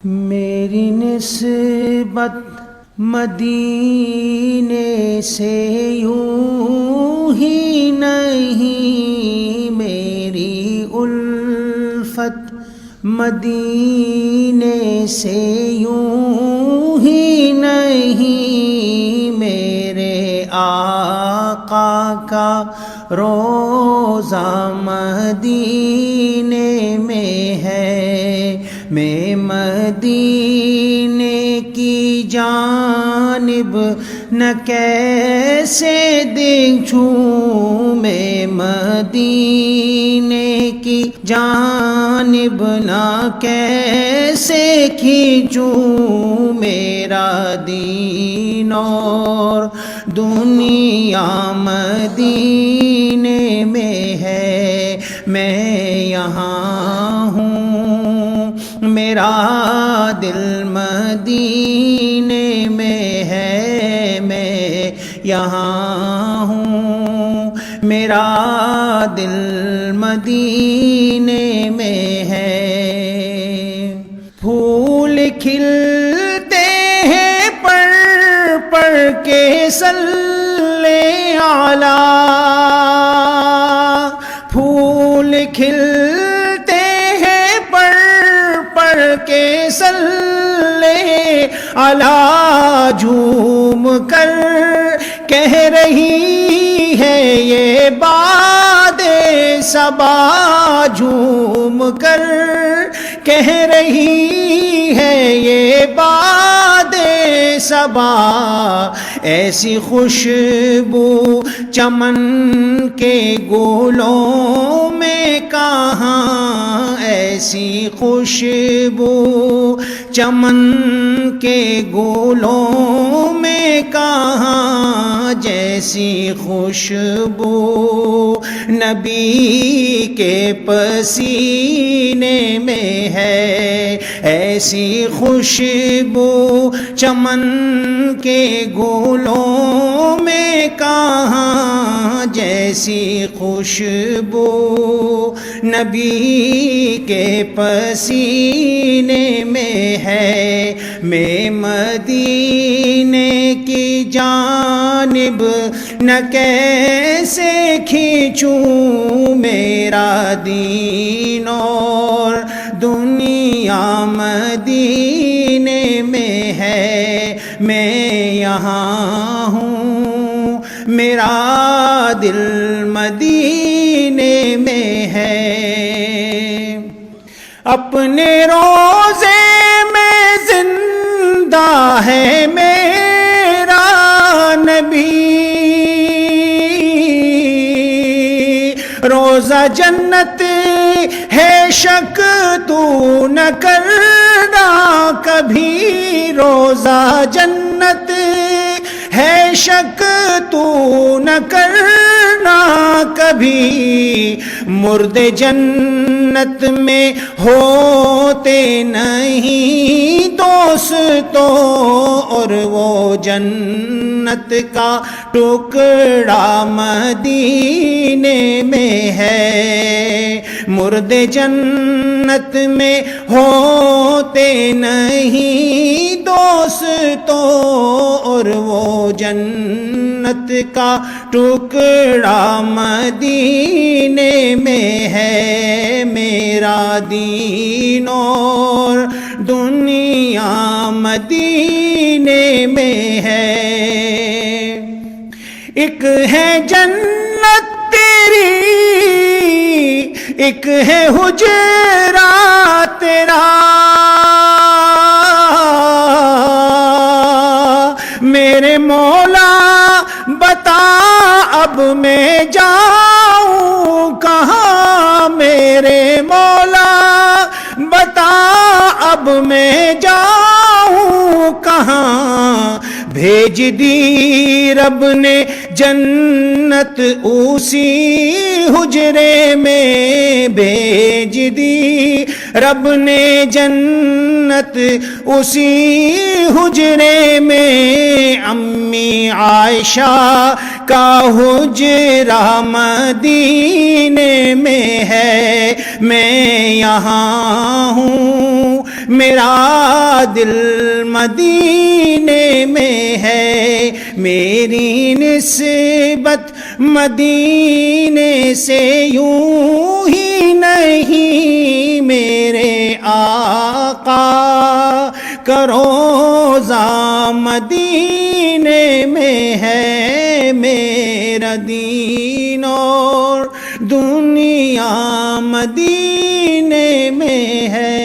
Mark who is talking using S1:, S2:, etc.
S1: میری نسبت مدینے سے یوں ہی نہیں، میری الفت مدینے سے یوں ہی نہیں، میرے آقا کا روضہ مدینے میں ہے، میں مدینے کی جانب نہ کیسے دیکھوں، میں مدینے کی جانب نہ کیسے کھینچوں، میرا دین اور دنیا مدینے میں ہے، میں یہاں ہوں، میرا دل مدینے میں ہے، میں یہاں ہوں، میرا دل مدینے میں ہے۔ پھول کھلتے ہیں پر کے صلی علی، پھول کھلتے ہیں پر کے صلی علی، جھوم کر کہہ رہی ہے یہ باد صبا، جھوم کر کہہ رہی ہے یہ باد صبا، ایسی خوشبو چمن کے گلوں میں کہاں، ایسی خوشبو چمن کے گلوں میں کہاں، جیسی خوشبو نبی کے پسینے میں ہے، ایسی خوشبو چمن کے گلوں میں کہاں، جیسی خوشبو نبی کے پسینے میں ہے، میں مدینے کی جانب نہ کیسے کھینچوں، میرا دین اور دنیا مدینے میں ہے، میں یہاں ہوں، میرا دل مدینے میں ہے۔ اپنے روضے میں زندہ ہے میرا نبی، روضہ جنت ہے شک تو نہ کرنا کبھی، روضہ جنت ہے شک تو نہ کرنا کبھی، مردے جنت میں ہوتے نہیں دوستو، اور وہ جنت کا ٹکڑا مدینے میں ہے، مردے جنت میں ہوتے نہیں دوستو، اور وہ جنت کا ٹکڑا مدینے میں ہے، میرا دین اور دنیا مدینے میں ہے۔ ایک ہے جنت تیری، ایک ہے حجرہ تیرا، میرے مولا بتا اب میں جاؤں کہاں، میرے مولا بتا اب میں جاؤں کہاں، بھیج دی رب نے جنت اسی حجرے میں، بھیج دی رب نے جنت اسی حجرے میں، امی عائشہ کا حجرہ مدینے میں ہے، میں یہاں ہوں، میرا دل مدینے میں ہے، میری نسبت مدینے سے یوں ہی نہیں، میرے آقا کا روضہ مدینے میں ہے، میرا دین اور دنیا مدینے میں ہے۔